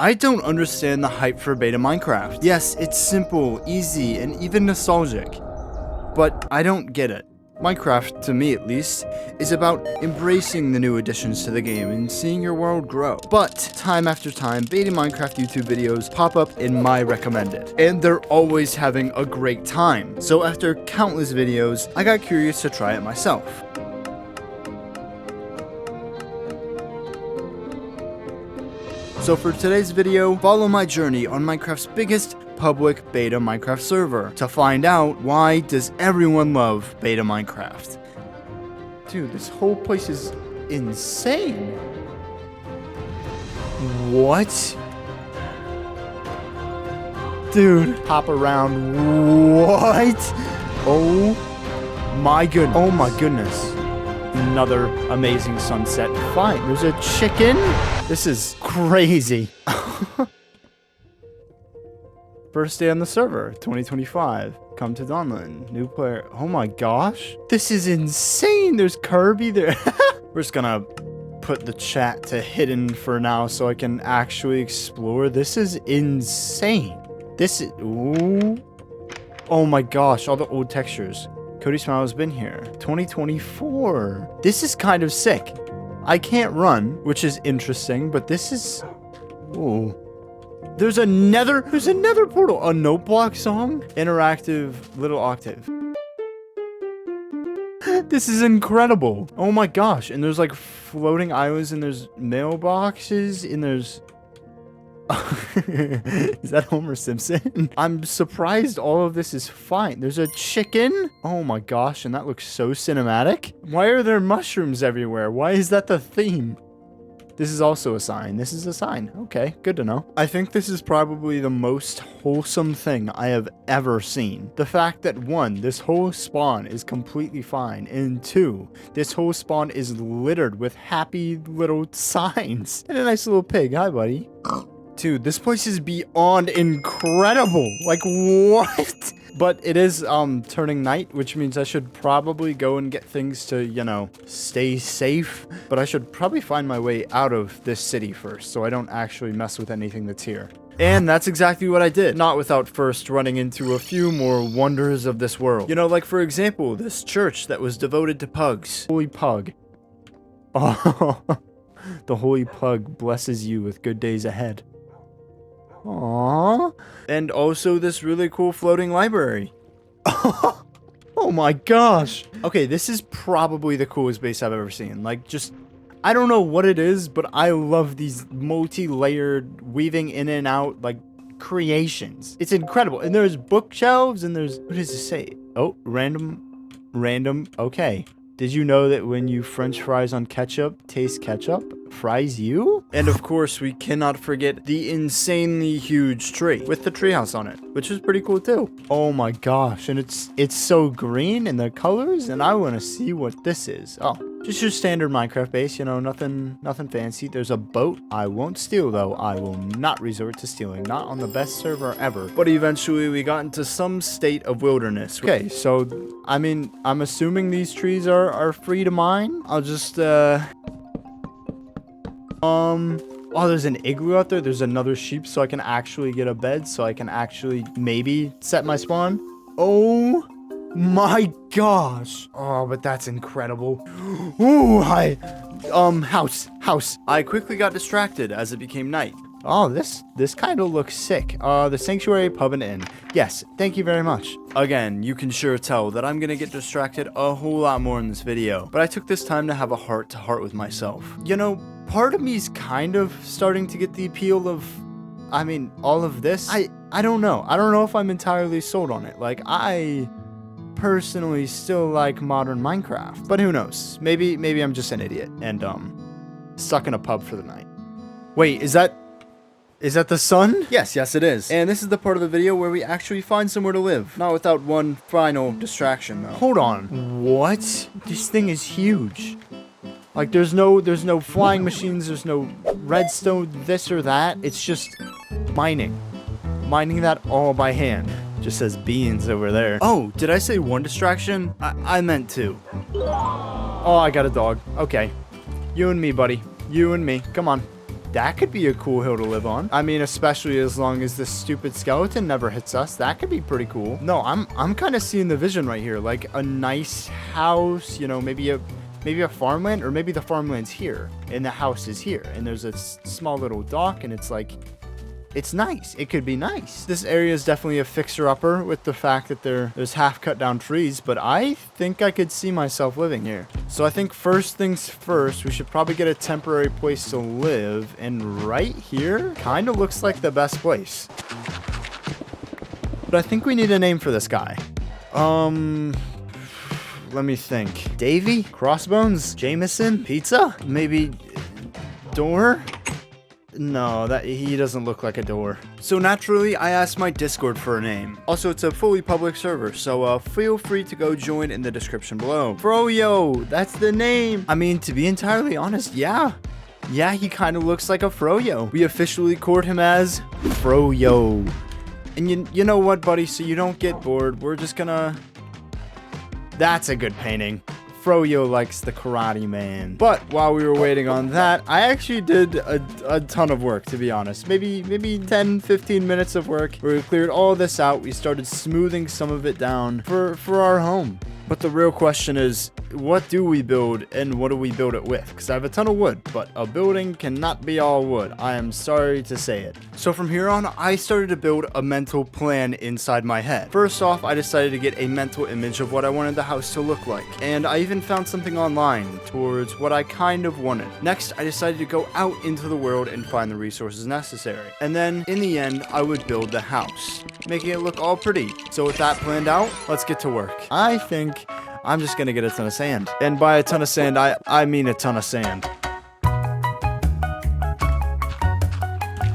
I don't understand the hype for beta Minecraft. Yes, it's simple, easy, and even nostalgic. But I don't get it. Minecraft, to me at least, is about embracing the new additions to the game and seeing your world grow. But time after time, beta Minecraft YouTube videos pop up in my recommended, and they're always having a great time. So after countless videos, I got curious to try it myself. So for today's video, follow my journey on Minecraft's biggest public beta Minecraft server to find out why does everyone love beta Minecraft. Dude, this whole place is insane. What? Dude, hop around. What? Oh my goodness. Oh my goodness. Another amazing sunset. Fine, there's a chicken. This is crazy. First day on the server, 2025. Come to Donlin. New player. Oh my gosh. This is insane. There's Kirby there. We're just gonna put the chat to hidden for now so I can actually explore. This is insane. This is... Ooh. Oh my gosh, all the old textures. Cody Smile has been here. 2024. This is kind of sick. I can't run, which is interesting, but this is... Ooh. There's a nether portal. A note block song? Interactive little octave. This is incredible. Oh my gosh. And there's like floating islands and there's mailboxes and there's... Is that Homer Simpson? I'm surprised all of this is fine. There's a chicken. Oh my gosh, and that looks so cinematic. Why are there mushrooms everywhere? Why is that the theme? This is also a sign. This is a sign. Okay, good to know. I think this is probably the most wholesome thing I have ever seen. The fact that 1, this whole spawn is completely fine, and 2, this whole spawn is littered with happy little signs. And a nice little pig. Hi, buddy. Dude, this place is beyond incredible. Like, what? But it is turning night, which means I should probably go and get things to, you know, stay safe. But I should probably find my way out of this city first, so I don't actually mess with anything that's here. And that's exactly what I did, not without first running into a few more wonders of this world. You know, like, for example, this church that was devoted to pugs. Holy pug. Oh, the holy pug blesses you with good days ahead. Aww. And also this really cool floating library. Oh my gosh. Okay, this is probably the coolest base I've ever seen. Like, just, I don't know what it is, but I love these multi-layered weaving in and out, like, creations. It's incredible. And there's bookshelves and there's, what does it say? Oh, random. Okay. Did you know that when you French fries on ketchup, taste ketchup? Fries you? And of course, we cannot forget the insanely huge tree with the treehouse on it, which is pretty cool too. Oh my gosh, and it's so green in the colors, and I want to see what this is. Oh, just your standard Minecraft base, you know, nothing fancy. There's a boat. I won't steal though. I will not resort to stealing, not on the best server ever. But eventually we got into some state of wilderness. Okay, so I mean, I'm assuming these trees are free to mine. I'll just oh, there's an igloo out there. There's another sheep, so I can actually get a bed, so I can actually maybe set my spawn. Oh my gosh. Oh, but that's incredible. Ooh, hi. House. I quickly got distracted as it became night. Oh, this kind of looks sick. The Sanctuary Pub and Inn. Yes, thank you very much. Again, you can sure tell that I'm gonna get distracted a whole lot more in this video, but I took this time to have a heart-to-heart with myself. You know, part of me's kind of starting to get the appeal of, I mean, all of this. I don't know. I don't know if I'm entirely sold on it. Like, I personally still like modern Minecraft, but who knows? Maybe I'm just an idiot and stuck in a pub for the night. Wait, is that the sun? Yes, it is. And this is the part of the video where we actually find somewhere to live. Not without one final distraction, though. Hold on. What? This thing is huge. Like, there's no flying machines, there's no redstone, this or that. It's just mining. Mining that all by hand. Just says beans over there. Oh, did I say one distraction? I meant two. Oh, I got a dog. Okay. You and me, buddy. You and me. Come on. That could be a cool hill to live on. I mean, especially as long as this stupid skeleton never hits us. That could be pretty cool. No, I'm kind of seeing the vision right here. Like a nice house, you know, maybe a farmland, or maybe the farmland's here and the house is here. And there's a small little dock, and it's like, it's nice. It could be nice. This area is definitely a fixer-upper with the fact that there's half cut down trees, but I think I could see myself living here. So I think first things first, we should probably get a temporary place to live, and right here kind of looks like the best place. But I think we need a name for this guy. Let me think. Davy? Crossbones? Jameson? Pizza? Maybe door? No, he doesn't look like a door. So naturally, I asked my Discord for a name. Also, it's a fully public server, so feel free to go join in the description below. Froyo, that's the name. I mean, to be entirely honest, yeah. Yeah, he kind of looks like a Froyo. We officially court him as Froyo. And you know what, buddy? So you don't get bored, we're just gonna... That's a good painting. Froyo likes the Karate Man. But while we were waiting on that, I actually did a ton of work, to be honest. Maybe 10-15 minutes of work where we cleared all this out. We started smoothing some of it down for our home. But the real question is, what do we build and what do we build it with? Because I have a ton of wood, but a building cannot be all wood. I am sorry to say it. So from here on, I started to build a mental plan inside my head. First off, I decided to get a mental image of what I wanted the house to look like. And I even found something online towards what I kind of wanted. Next, I decided to go out into the world and find the resources necessary. And then, in the end, I would build the house, making it look all pretty. So with that planned out, let's get to work. I think I'm just gonna get a ton of sand. And by a ton of sand, I mean a ton of sand.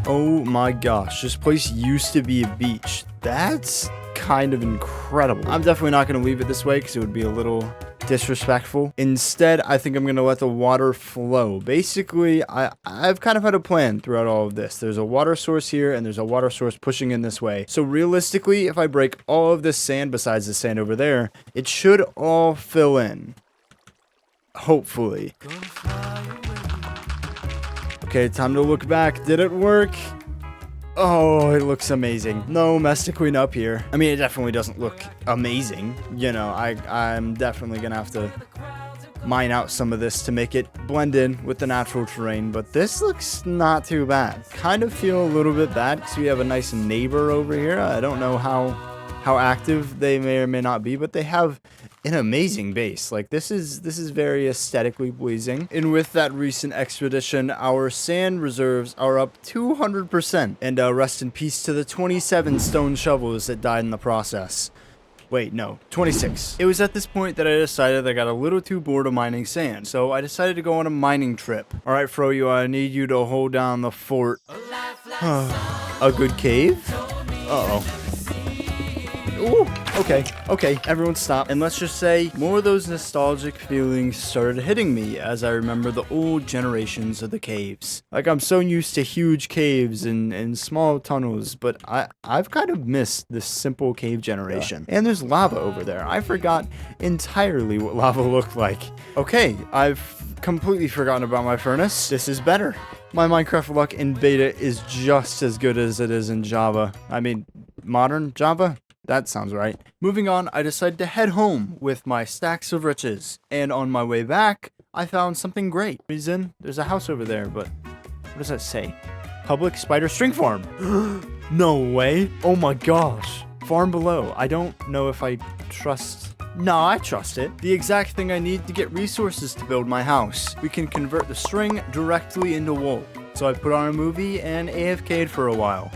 Oh my gosh, this place used to be a beach. That's kind of incredible. I'm definitely not gonna leave it this way because it would be a little disrespectful. Instead, I think I'm gonna let the water flow. Basically, I've kind of had a plan throughout all of this. There's a water source here and there's a water source pushing in this way. So realistically, if I break all of this sand besides the sand over there, it should all fill in. Hopefully. Okay, time to look back. Did it work? Oh, it looks amazing. No Mystic Queen up here. I mean, it definitely doesn't look amazing. You know, I'm definitely gonna have to mine out some of this to make it blend in with the natural terrain, but this looks not too bad. Kind of feel a little bit bad because we have a nice neighbor over here. I don't know how active they may or may not be, but they have an amazing base. Like this is very aesthetically pleasing. And with that recent expedition, our sand reserves are up 200%. And rest in peace to the 27 stone shovels that died in the process. Wait, no, 26. It was at this point that I decided I got a little too bored of mining sand, so I decided to go on a mining trip. Alright, Froyo, I need you to hold down the fort. A good cave? Uh-oh. Ooh, okay, everyone stop. And let's just say, more of those nostalgic feelings started hitting me as I remember the old generations of the caves. Like, I'm so used to huge caves and small tunnels, but I've kind of missed this simple cave generation. And there's lava over there. I forgot entirely what lava looked like. Okay, I've completely forgotten about my furnace. This is better. My Minecraft luck in beta is just as good as it is in Java. I mean, modern Java? That sounds right. Moving on, I decided to head home with my stacks of riches. And on my way back, I found something great. There's a house over there, but what does that say? Public spider string farm. No way. Oh my gosh. Farm below. I don't know if I trust... No, I trust it. The exact thing I need to get resources to build my house. We can convert the string directly into wool. So I put on a movie and AFK'd for a while.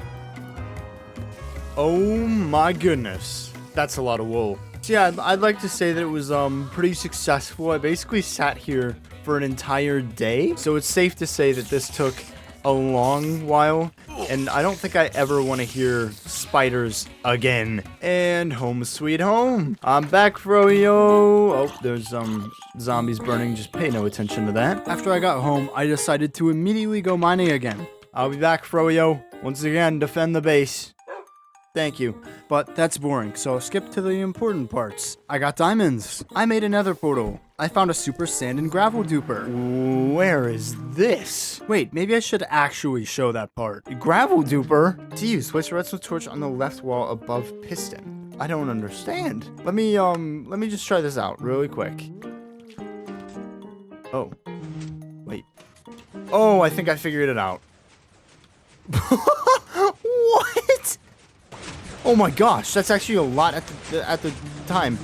Oh my goodness. That's a lot of wool. So yeah, I'd like to say that it was pretty successful. I basically sat here for an entire day. So it's safe to say that this took a long while. And I don't think I ever want to hear spiders again. And home sweet home. I'm back, Froyo. Oh, there's zombies burning. Just pay no attention to that. After I got home, I decided to immediately go mining again. I'll be back, Froyo. Once again, defend the base. Thank you. But that's boring, so I'll skip to the important parts. I got diamonds. I made another portal. I found a super sand and gravel duper. Where is this? Wait, maybe I should actually show that part. Gravel duper? To use, place a redstone torch on the left wall above piston. I don't understand. Let me just try this out really quick. Oh. Wait. Oh, I think I figured it out. What? Oh my gosh, that's actually a lot at the time.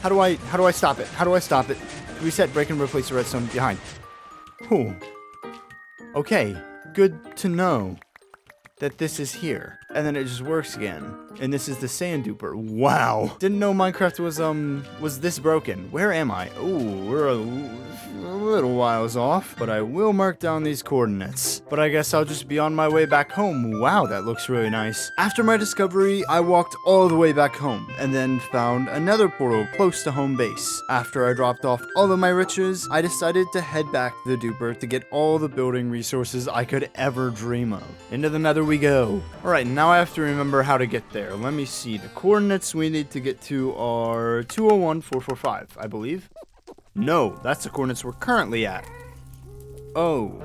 How do I stop it? How do I stop it? Reset, break, and replace the redstone behind. Whew. Okay, good to know that this is here. And then it just works again. And this is the sand duper. Wow. Didn't know Minecraft was this broken. Where am I? Oh, we're a little whiles off, but I will mark down these coordinates. But I guess I'll just be on my way back home. Wow, that looks really nice. After my discovery, I walked all the way back home and then found another portal close to home base. After I dropped off all of my riches, I decided to head back to the duper to get all the building resources I could ever dream of. Into the nether we go. Alright, now I have to remember how to get there. Let me see. The coordinates we need to get to are 201,445, I believe. No, that's the coordinates we're currently at. Oh.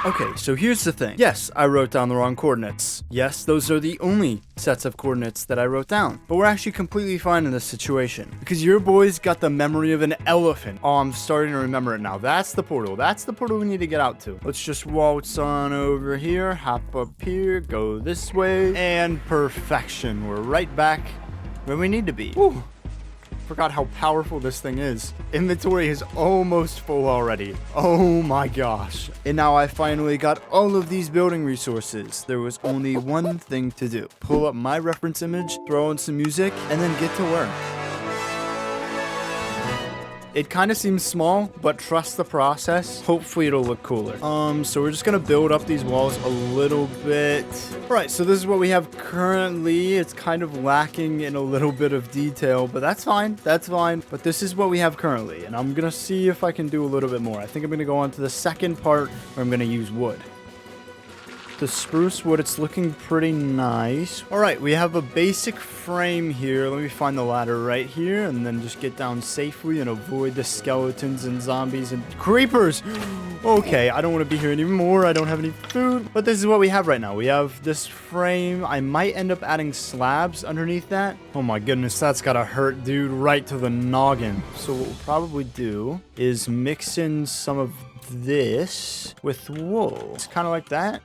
Okay, so here's the thing. Yes, I wrote down the wrong coordinates. Yes, those are the only sets of coordinates that I wrote down. But we're actually completely fine in this situation. Because your boy's got the memory of an elephant. Oh, I'm starting to remember it now. That's the portal. That's the portal we need to get out to. Let's just waltz on over here, hop up here, go this way, and perfection. We're right back where we need to be. Whew. Forgot how powerful this thing is. Inventory is almost full already. Oh my gosh. And now I finally got all of these building resources. There was only one thing to do. Pull up my reference image, throw in some music, and then get to work. It kind of seems small, but trust the process. Hopefully it'll look cooler. So we're just gonna build up these walls a little bit. All right, so this is what we have currently. It's kind of lacking in a little bit of detail, but that's fine. That's fine. But this is what we have currently, and I'm gonna see if I can do a little bit more. I think I'm gonna go on to the second part where I'm gonna use wood. The spruce wood, it's looking pretty nice. All right, we have a basic frame here. Let me find the ladder right here and then just get down safely and avoid the skeletons and zombies and creepers. Okay, I don't want to be here anymore. I don't have any food, but this is what we have right now. We have this frame. I might end up adding slabs underneath that. Oh my goodness, that's gotta hurt, dude, right to the noggin. So what we'll probably do is mix in some of this with wool. It's kind of like that.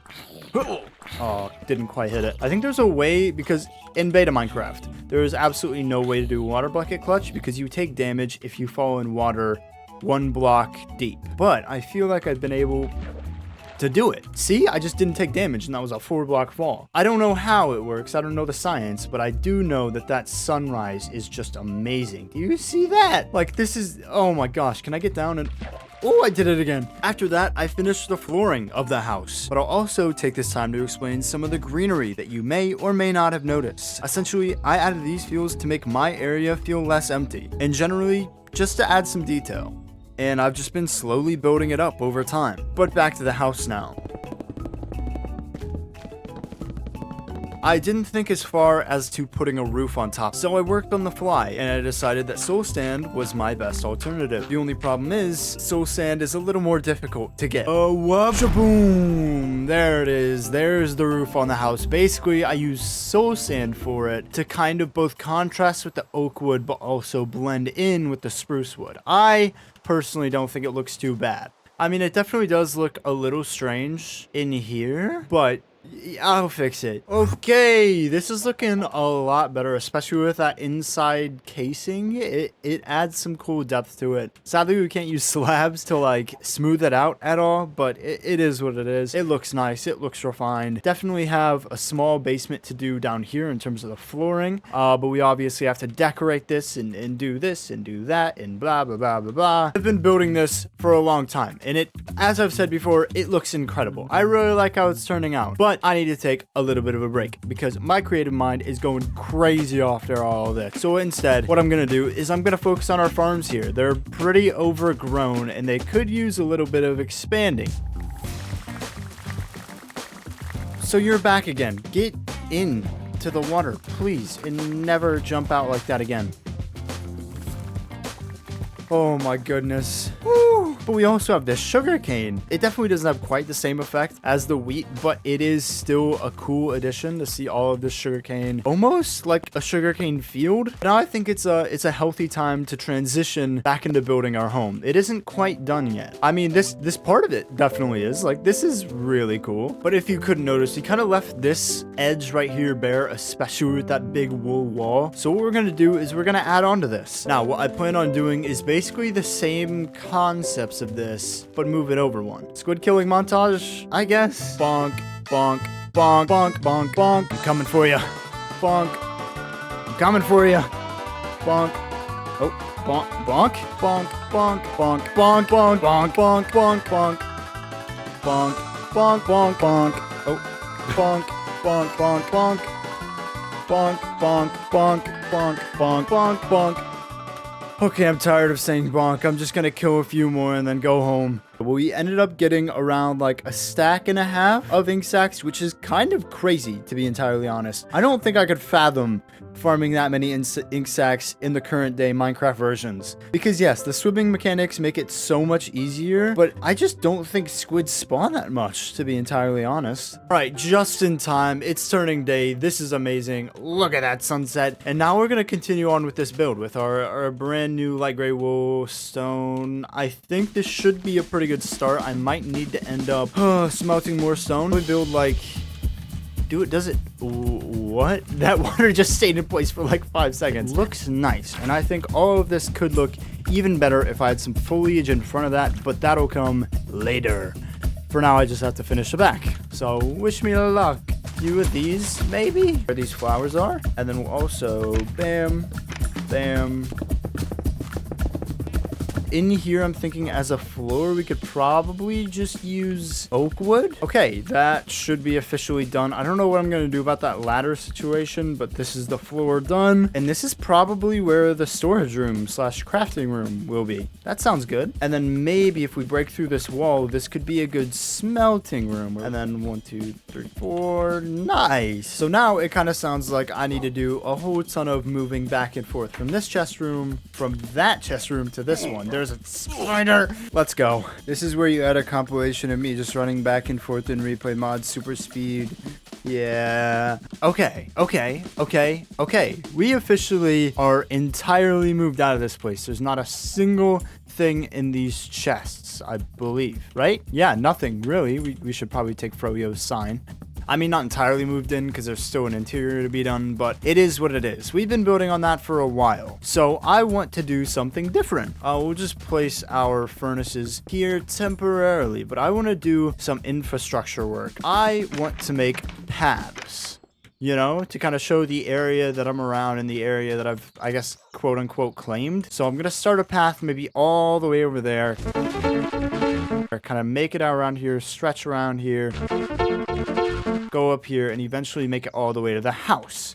Oh, didn't quite hit it. I think there's a way, because in beta Minecraft, there is absolutely no way to do water bucket clutch because you take damage if you fall in water 1 block deep. But I feel like I've been able to do it. See, I just didn't take damage and that was a 4-block fall. I don't know how it works. I don't know the science, but I do know that that sunrise is just amazing. Do you see that? Like, this is, oh my gosh. Can I get down and... Oh, I did it again. After that, I finished the flooring of the house. But I'll also take this time to explain some of the greenery that you may or may not have noticed. Essentially, I added these fields to make my area feel less empty, and generally, just to add some detail. And I've just been slowly building it up over time. But back to the house now. I didn't think as far as to putting a roof on top, so I worked on the fly, and I decided that soul sand was my best alternative. The only problem is, soul sand is a little more difficult to get. Oh, whoop-shaboom! There it is. There's the roof on the house. Basically, I used soul sand for it to kind of both contrast with the oak wood, but also blend in with the spruce wood. I personally don't think it looks too bad. I mean, it definitely does look a little strange in here, but I'll fix it. Okay, this is looking a lot better, especially with that inside casing. It adds some cool depth to it. Sadly, we can't use slabs to like smooth it out at all, but it is what it is. It looks nice. It looks refined. Definitely have a small basement to do down here in terms of the flooring, but we obviously have to decorate this and do this and do that and blah, blah, blah, blah, blah. I've been building this for a long time, and it, as I've said before, it looks incredible. I really like how it's turning out, but I need to take a little bit of a break because my creative mind is going crazy after all of this. So instead, what I'm going to do is I'm going to focus on our farms here. They're pretty overgrown and they could use a little bit of expanding. So you're back again. Get in to the water, please, and never jump out like that again. Oh my goodness. Woo. But we also have this sugar cane. It definitely doesn't have quite the same effect as the wheat, but it is still a cool addition to see all of this sugar cane, almost like a sugar cane field. Now I think it's a healthy time to transition back into building our home. It isn't quite done yet. I mean, this part of it definitely is. Like, this is really cool. But if you couldn't notice, he kind of left this edge right here bare, especially with that big wool wall. So what we're gonna do is we're gonna add on to this. Now, what I plan on doing is basically the same concepts of this, but move it over one. Squid killing montage, I guess. Bonk, bonk, bonk, bonk, bonk, bonk. I'm coming for you. Bonk. I'm coming for you. Bonk. Oh, bonk, bonk, bonk, bonk, bonk, bonk, bonk, bonk, bonk, bonk, bonk, bonk, bonk, bonk, bonk. Oh, bonk, bonk, bonk, bonk, bonk, bonk, bonk, bonk, bonk, bonk, bonk. Okay, I'm tired of saying bonk. I'm just gonna kill a few more and then go home. We ended up getting around like a stack and a half of ink sacks, which is kind of crazy, to be entirely honest. I don't think I could fathom farming that many ink sacks in the current day Minecraft versions. Because yes, the swimming mechanics make it so much easier, but I just don't think squids spawn that much, to be entirely honest. All right, just in time. It's turning day. This is amazing. Look at that sunset. And now we're gonna continue on with this build with our brand new light gray wool stone. I think this should be a pretty good start. I might need to end up smelting more stone. We build like, does it, what? That water just stayed in place for like 5 seconds. Looks nice, and I think all of this could look even better if I had some foliage in front of that, but that'll come later. For now, I just have to finish the back, so wish me luck. Few of these, maybe, where these flowers are, and then we'll also bam, bam. In here, I'm thinking as a floor, we could probably just use oak wood. Okay, that should be officially done. I don't know what I'm going to do about that ladder situation, but this is the floor done. And this is probably where the storage room / crafting room will be. That sounds good. And then maybe if we break through this wall, this could be a good smelting room. And then 1, 2, 3, 4. Nice. So now it kind of sounds like I need to do a whole ton of moving back and forth from this chest room, from that chest room to this one. There's a spider. Let's go. This is where you add a compilation of me just running back and forth in replay mod super speed. Yeah. Okay. We officially are entirely moved out of this place. There's not a single thing in these chests, I believe. Right? Yeah, nothing really. We should probably take Froyo's sign. I mean, not entirely moved in because there's still an interior to be done, but it is what it is. We've been building on that for a while. So I want to do something different. We'll just place our furnaces here temporarily, but I want to do some infrastructure work. I want to make paths, you know, to kind of show the area that I'm around and the area that I've, I guess, quote unquote claimed. So I'm going to start a path maybe all the way over there. Kind of make it out around here, stretch around here. Go up here and eventually make it all the way to the house.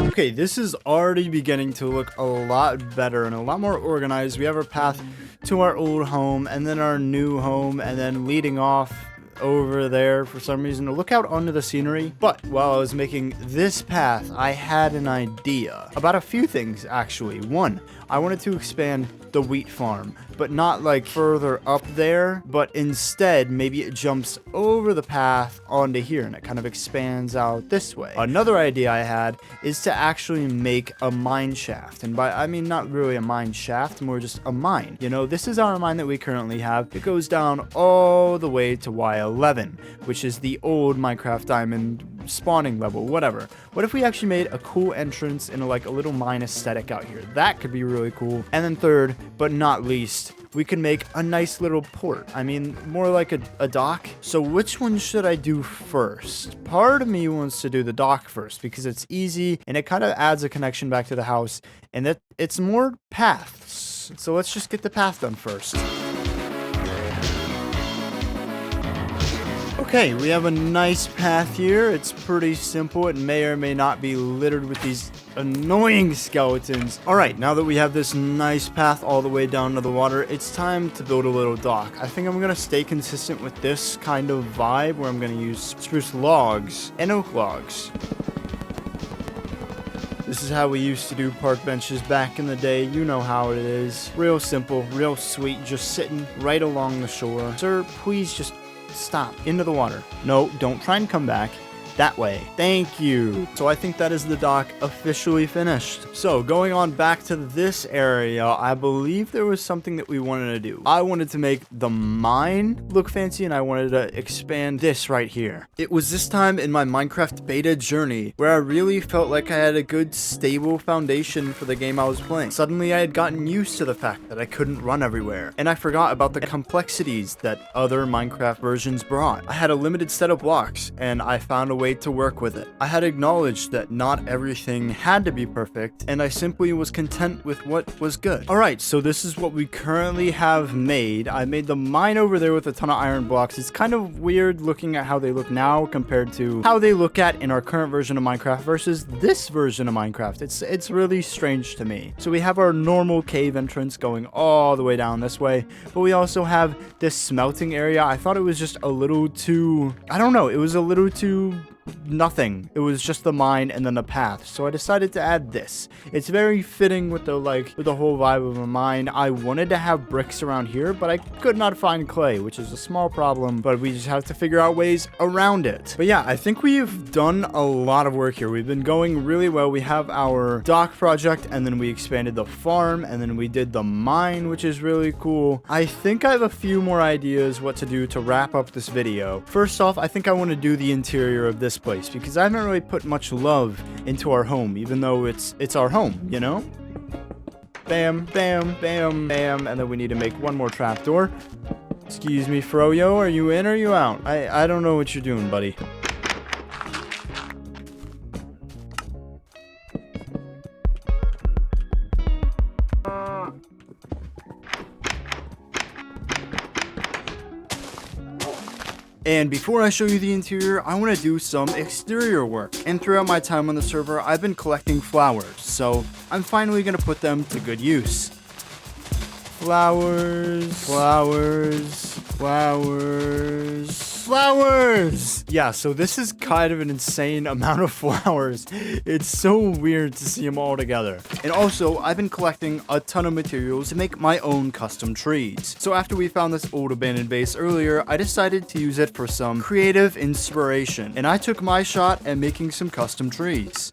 Okay, this is already beginning to look a lot better and a lot more organized. We have our path to our old home and then our new home and then leading off over there for some reason to look out onto the scenery. But while I was making this path, I had an idea about a few things actually. One, I wanted to expand the wheat farm, but not like further up there, but instead maybe it jumps over the path onto here and it kind of expands out this way. Another idea I had is to actually make a mine shaft, and by I mean not really a mine shaft, more just a mine. You know, this is our mine that we currently have. It goes down all the way to Y11, which is the old Minecraft diamond spawning level, whatever. What if we actually made a cool entrance in like a little mine aesthetic out here? That could be really cool. And then third, but not least, we can make a nice little port. I mean, more like a dock. So which one should I do first? Part of me wants to do the dock first because it's easy and it kind of adds a connection back to the house and that it's more paths. So let's just get the path done first. Okay, we have a nice path here. It's pretty simple. It may or may not be littered with these annoying skeletons. All right, now that we have this nice path all the way down to the water, it's time to build a little dock. I think I'm gonna stay consistent with this kind of vibe where I'm gonna use spruce logs and oak logs. This is how we used to do park benches back in the day. You know how it is. Real simple, real sweet, just sitting right along the shore. Sir, please just stop. Into the water. No, don't try and come back. That way. Thank you. So I think that is the dock officially finished. So going on back to this area, I believe there was something that we wanted to do. I wanted to make the mine look fancy, and I wanted to expand this right here. It was this time in my Minecraft beta journey where I really felt like I had a good stable foundation for the game I was playing. Suddenly I had gotten used to the fact that I couldn't run everywhere, and I forgot about the complexities that other Minecraft versions brought. I had a limited set of blocks, and I found a way to work with it. I had acknowledged that not everything had to be perfect, and I simply was content with what was good. Alright, so this is what we currently have made. I made the mine over there with a ton of iron blocks. It's kind of weird looking at how they look now compared to how they look at in our current version of Minecraft versus this version of Minecraft. It's really strange to me. So we have our normal cave entrance going all the way down this way, but we also have this smelting area. I thought it was just a little too, I don't know, it was a little too nothing. It was just the mine and then the path. So I decided to add this. It's very fitting with the whole vibe of a mine. I wanted to have bricks around here, but I could not find clay, which is a small problem, but we just have to figure out ways around it. But yeah, I think we've done a lot of work here. We've been going really well. We have our dock project, and then we expanded the farm, and then we did the mine, which is really cool. I think I have a few more ideas what to do to wrap up this video. First off, I think I want to do the interior of this place because I haven't really put much love into our home, even though it's our home, you know? Bam, bam, bam, bam, and then we need to make one more trapdoor. Excuse me, Froyo, are you in or are you out? I don't know what you're doing, buddy. And before I show you the interior, I want to do some exterior work. And throughout my time on the server, I've been collecting flowers, so I'm finally going to put them to good use. Flowers, flowers, flowers, flowers! Yeah, so this is kind of an insane amount of flowers. It's so weird to see them all together. And also, I've been collecting a ton of materials to make my own custom trees. So after we found this old abandoned base earlier, I decided to use it for some creative inspiration. And I took my shot at making some custom trees.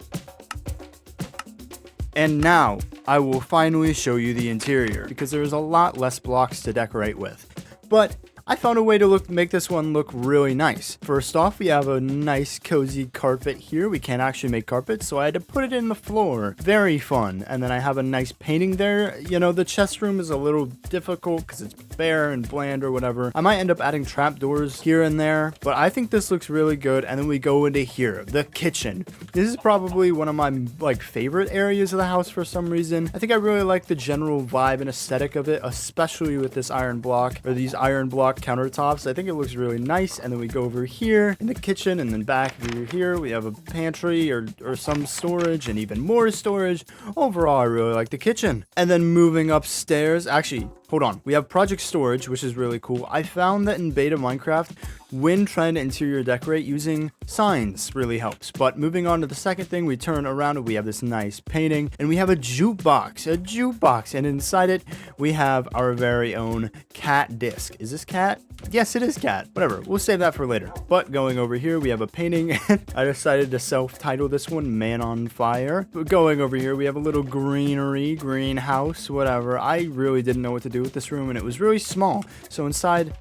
And now, I will finally show you the interior, because there is a lot less blocks to decorate with. But I found a way to make this one look really nice. First off, we have a nice cozy carpet here. We can't actually make carpets, so I had to put it in the floor. Very fun. And then I have a nice painting there. You know, the chest room is a little difficult because it's bare and bland or whatever. I might end up adding trapdoors here and there, but I think this looks really good. And then we go into here, the kitchen. This is probably one of my favorite areas of the house for some reason. I think I really like the general vibe and aesthetic of it, especially with this iron block, or these iron block countertops. I think it looks really nice. And then we go over here in the kitchen, and then back over here we have a pantry or some storage and even more storage. Overall, I really like the kitchen. And then moving upstairs, actually, hold on. We have project storage, which is really cool. I found that in beta Minecraft, when trying to interior decorate, using signs really helps. But moving on to the second thing, we turn around and we have this nice painting, and we have a jukebox, and inside it we have our very own cat disc. Is this cat? Yes, it is cat. Whatever, we'll save that for later. But going over here, we have a painting, and I decided to self-title this one Man on Fire. But going over here, we have a little greenhouse, whatever. I really didn't know what to do with this room, and it was really small. So instead,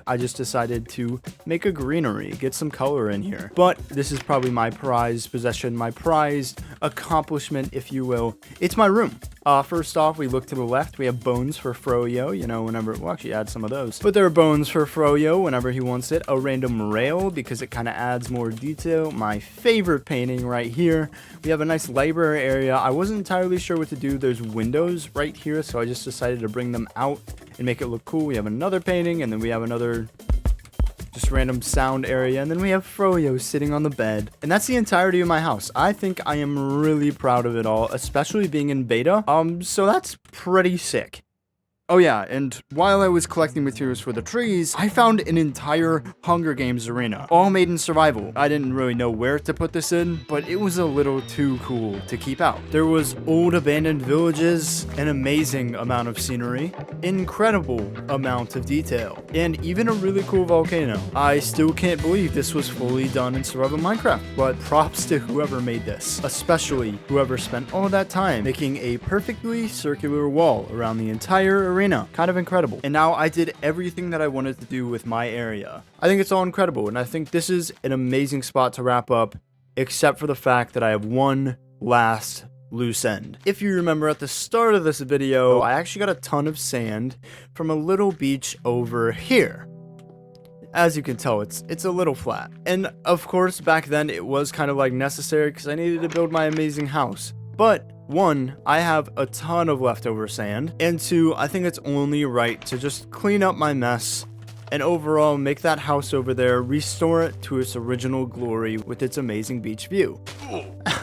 I just decided to make a greenery, get some color in here. But this is probably my prized possession, my prized accomplishment, if you will. It's my room. First off, we look to the left. We have bones for Froyo, you know, whenever, we'll actually add some of those. But there are bones for Froyo whenever he wants it. A random rail, because it kind of adds more detail. My favorite painting right here. We have a nice library area. I wasn't entirely sure what to do. There's windows right here, so I just decided to bring them out and make it look cool. We have another painting, and then we have another just random sound area, and then we have Froyo sitting on the bed. And that's the entirety of my house. I think I am really proud of it all, especially being in beta. So that's pretty sick. Oh yeah, and while I was collecting materials for the trees, I found an entire Hunger Games arena, all made in survival. I didn't really know where to put this in, but it was a little too cool to keep out. There was old abandoned villages, an amazing amount of scenery, incredible amount of detail, and even a really cool volcano. I still can't believe this was fully done in survival Minecraft, but props to whoever made this, especially whoever spent all that time making a perfectly circular wall around the entire arena. Kind of incredible. And now I did everything that I wanted to do with my area. I think it's all incredible, and I think this is an amazing spot to wrap up, except for the fact that I have one last loose end. If you remember at the start of this video, I actually got a ton of sand from a little beach over here. As you can tell, it's a little flat. And of course, back then it was kind of like necessary because I needed to build my amazing house. But one, I have a ton of leftover sand, and two, I think it's only right to just clean up my mess and overall make that house over there, restore it to its original glory with its amazing beach view.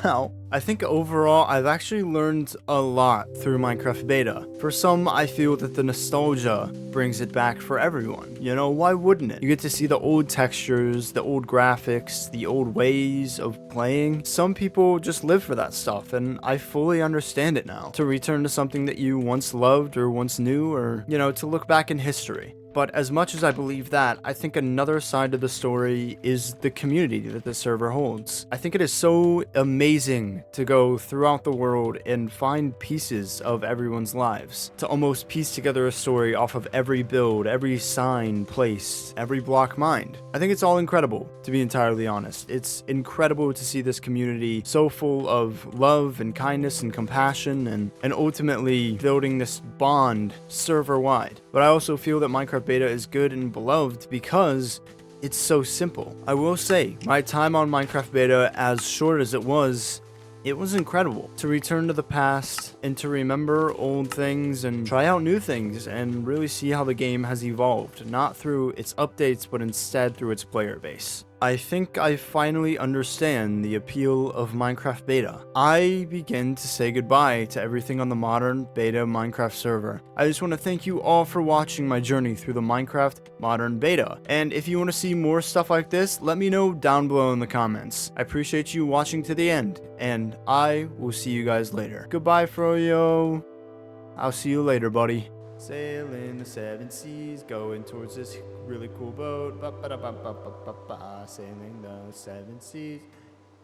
Ow. I think overall I've actually learned a lot through Minecraft Beta. For some, I feel that the nostalgia brings it back for everyone. You know, why wouldn't it? You get to see the old textures, the old graphics, the old ways of playing. Some people just live for that stuff, and I fully understand it now. To return to something that you once loved or once knew, or, you know, to look back in history. But as much as I believe that, I think another side of the story is the community that the server holds. I think it is so amazing to go throughout the world and find pieces of everyone's lives, to almost piece together a story off of every build, every sign placed, every block mined. I think it's all incredible, to be entirely honest. It's incredible to see this community so full of love and kindness and compassion and ultimately building this bond server-wide. But I also feel that Minecraft Beta is good and beloved because it's so simple. I will say, my time on Minecraft Beta, as short as it was incredible. To return to the past and to remember old things and try out new things and really see how the game has evolved, not through its updates, but instead through its player base. I think I finally understand the appeal of Minecraft Beta. I begin to say goodbye to everything on the modern beta Minecraft server. I just want to thank you all for watching my journey through the Minecraft modern beta. And if you want to see more stuff like this, let me know down below in the comments. I appreciate you watching to the end, and I will see you guys later. Goodbye, Froyo. I'll see you later, buddy. Sailing the 7 seas, going towards this really cool boat. Sailing the 7 seas.